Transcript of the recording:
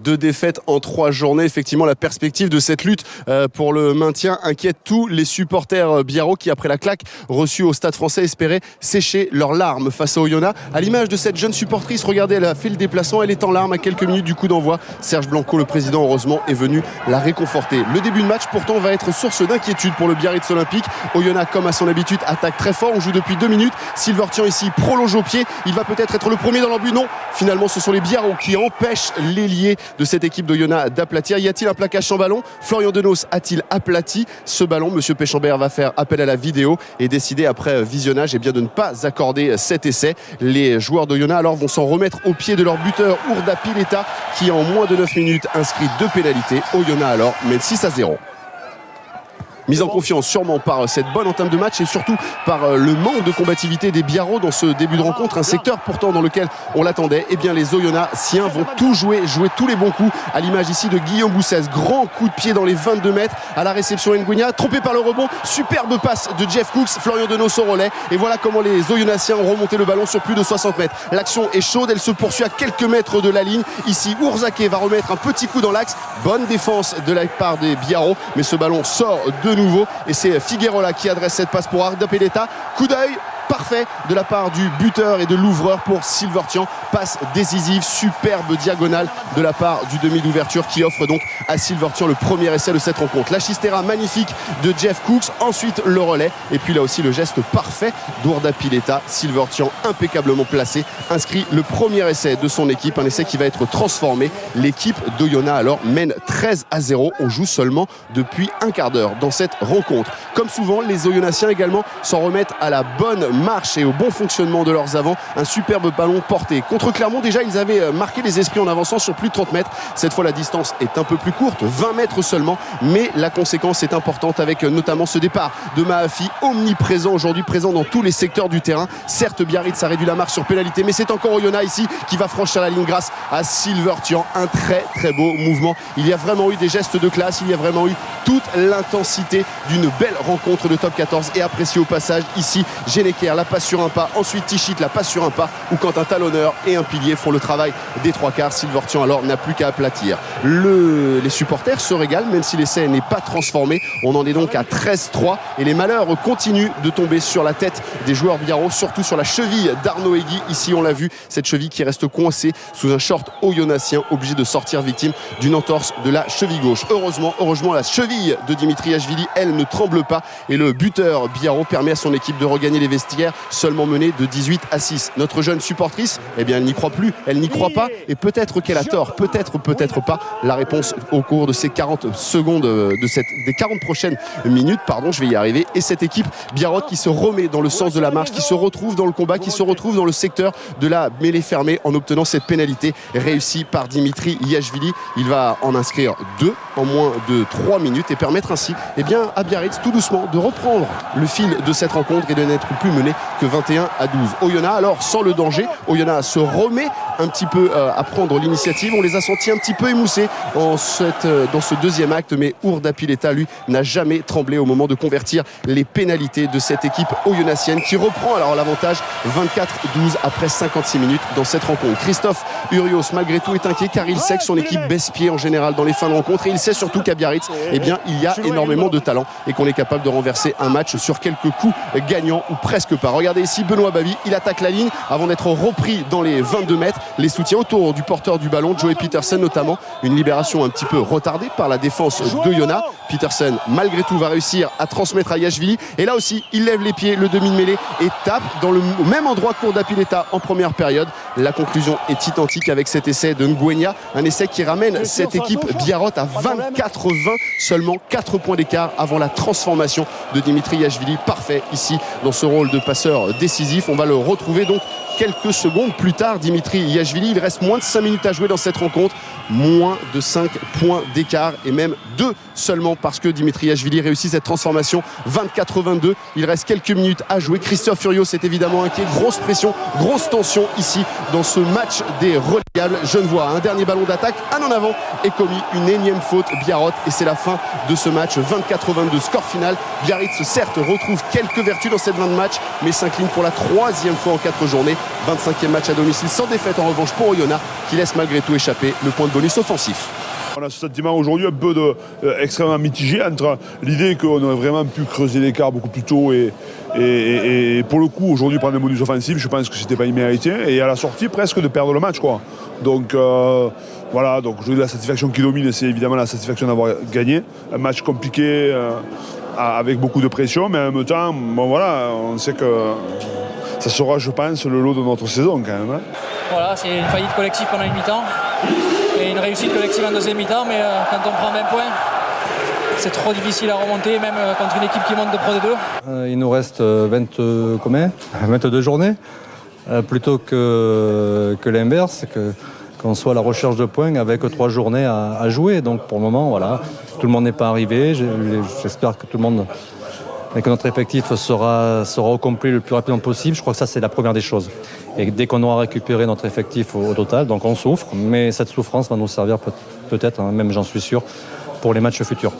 2 défaites en 3 journées. Effectivement, la perspective de cette lutte pour le maintien inquiète tous les supporters biarro qui, après la claque reçue au Stade Français, espéraient sécher leurs larmes face à Oyonnax. À l'image de cette jeune supportrice, regardez, elle a fait le déplacement, elle est en larmes à quelques minutes du coup d'envoi. Serge Blanco, le président, heureusement, est venu la réconforter. Le début de match, pourtant, va être source d'inquiétude pour le Biarritz Olympique. Oyonnax, comme à son habitude, attaque très fort. On joue depuis 2 minutes. Silvertian ici prolonge au pied. Il va peut-être être le premier dans leur but. Non, finalement, ce sont les Biarros qui empêchent l'ailier de cette équipe d'Oyonnax d'aplatir. Y a-t-il un plaquage sans ballon? Florian Denos a-t-il aplati ce ballon? Monsieur Péchambert va faire appel à la vidéo et décider après visionnage de ne pas accorder cet essai. Les joueurs d'Oyonnax alors vont s'en remettre au pied de leur buteur Urda Pileta qui en moins de 9 minutes inscrit 2 pénalités. Oyonnax alors mène 6-0. Mise en confiance sûrement par cette bonne entame de match et surtout par le manque de combativité des Biarros dans ce début de rencontre, un secteur pourtant dans lequel on l'attendait. Eh bien les Oyonnaxiens vont tout jouer tous les bons coups, à l'image ici de Guillaume Boussès. Grand coup de pied dans les 22 mètres à la réception Nguenia, trompé par le rebond, superbe passe de Jeff Cooks, Florian Denos au relais et voilà comment les Oyonnaxiens ont remonté le ballon sur plus de 60 mètres. L'action est chaude, elle se poursuit à quelques mètres de la ligne. Ici Urzake va remettre un petit coup dans l'axe, bonne défense de la part des Biarros, mais ce ballon sort de nouveau et c'est Figueroa qui adresse cette passe pour Urda Pileta. Coup d'œil parfait de la part du buteur et de l'ouvreur pour Silvertian. Passe décisive, superbe diagonale de la part du demi d'ouverture qui offre donc à Silvertian le premier essai de cette rencontre. La chistera magnifique de Jeff Cooks, ensuite le relais et puis là aussi le geste parfait d'Urda Pileta. Silvertian impeccablement placé inscrit le premier essai de son équipe, un essai qui va être transformé. L'équipe d'Oyonnax alors mène 13-0. On joue seulement depuis un quart d'heure dans cette rencontre. Comme souvent, les Oyonnaxiens également s'en remettent à la bonne marche et au bon fonctionnement de leurs avants. Un superbe ballon porté contre Clermont. Déjà ils avaient marqué les esprits en avançant sur plus de 30 mètres. Cette fois la distance est un peu plus courte, 20 mètres seulement, mais la conséquence est importante avec notamment ce départ de Mahafi, omniprésent aujourd'hui, présent dans tous les secteurs du terrain. Certes Biarritz a réduit la marque sur pénalité, mais c'est encore Oyonnax ici qui va franchir la ligne grâce à Silvertian. Un très très beau mouvement. Il y a vraiment eu des gestes de classe, il y a vraiment eu toute l'intensité d'une belle rencontre de top 14 et apprécié au passage ici Geneker, la passe sur un pas, ensuite Tichit, la passe sur un pas, où quand un talonneur et un pilier font le travail des 3/4, Silvertian alors n'a plus qu'à aplatir. Les supporters se régalent, même si l'essai n'est pas transformé. On en est donc à 13-3 et les malheurs continuent de tomber sur la tête des joueurs biarros, surtout sur la cheville d'Arnaud Egui. Ici on l'a vu, cette cheville qui reste coincée sous un short oyonnaxien, obligé de sortir victime d'une entorse de la cheville gauche. Heureusement la cheville de Dimitriashvili, elle ne tremble pas et le buteur biarro permet à son équipe de regagner les vestiaires, seulement menée de 18-6. Notre jeune supportrice, eh bien elle n'y croit plus, elle n'y croit pas et peut-être qu'elle a tort, peut-être pas. La réponse au cours de ces 40 secondes des 40 prochaines minutes, je vais y arriver. Et cette équipe biarrote qui se remet dans le sens de la marche, qui se retrouve dans le combat, qui se retrouve dans le secteur de la mêlée fermée en obtenant cette pénalité réussie par Dimitriashvili. Il va en inscrire 2 en moins de 3 minutes et permettre ainsi à Biarritz tout doucement de reprendre le fil de cette rencontre et de n'être plus mené que 21-12. Oyonnax alors sans le danger, Oyonnax se remet un petit peu à prendre l'initiative. On les a sentis un petit peu émoussés dans ce deuxième acte, mais Urda Pileta lui n'a jamais tremblé au moment de convertir les pénalités de cette équipe oyonnaxienne qui reprend alors l'avantage 24-12 après 56 minutes dans cette rencontre. Christophe Urios malgré tout est inquiet car il sait que son équipe baisse pied en général dans les fins de rencontre et il sait surtout qu'à Biarritz il y a énormément de talent et qu'on est capable de renverser un match sur quelques coups gagnants ou presque pas. Regardez ici Benoît Babi, il attaque la ligne avant d'être repris dans les 22 mètres. Les soutiens autour du porteur du ballon, Joey Petersen notamment, une libération un petit peu retardée par la défense d'Oyonnax. Petersen malgré tout va réussir à transmettre à Yashvili et là aussi il lève les pieds, le demi de mêlée et tape dans le même endroit qu'Urda Pileta en première période. La conclusion est identique avec cet essai de Nguenia, un essai qui ramène cette équipe biarrote à 24-20, seulement 4 points d'écart avant la transformation de Dimitriashvili. Parfait ici dans ce rôle de passeur décisif. On va le retrouver donc quelques secondes plus tard. Dimitriashvili, il reste moins de 5 minutes à jouer dans cette rencontre, moins de 5 points d'écart et même 2 seulement parce que Dimitriashvili réussit cette transformation. 24-22, il reste quelques minutes à jouer. Christophe Furios est évidemment inquiet, grosse pression, grosse tension ici dans ce match des relégables. Genevois, un dernier ballon d'attaque, un en avant et commis une énième faute biarrote et c'est la fin de ce match. 24-22, score final. Biarritz certes retrouve quelques vertus dans cette fin de match mais s'incline pour la 3e fois en 4 journées 25e match à domicile sans défaite en revanche pour Oyonnax qui laisse malgré tout échapper le point de bonus offensif. On a ce sentiment aujourd'hui un peu extrêmement mitigé entre l'idée qu'on aurait vraiment pu creuser l'écart beaucoup plus tôt et pour le coup aujourd'hui prendre un bonus offensif, je pense que c'était pas immérité et à la sortie presque de perdre le match quoi. Donc voilà, donc aujourd'hui la satisfaction qui domine c'est évidemment la satisfaction d'avoir gagné. Un match compliqué avec beaucoup de pression mais en même temps bon, voilà, on sait que ça sera je pense le lot de notre saison quand même. Hein. Voilà, c'est une faillite collective pendant une mi-temps. Et une réussite collective en deuxième mi-temps, mais quand on prend 20 points, c'est trop difficile à remonter, même contre une équipe qui monte de Pro D2. Il nous reste 22 journées, plutôt que l'inverse, qu'on soit à la recherche de points avec 3 journées à jouer. Donc pour le moment, voilà, tout le monde n'est pas arrivé. J'espère que tout le monde, et que notre effectif sera au complet le plus rapidement possible. Je crois que ça, c'est la première des choses. Et dès qu'on aura récupéré notre effectif au total, donc on souffre, mais cette souffrance va nous servir peut-être, hein, même j'en suis sûr, pour les matchs futurs.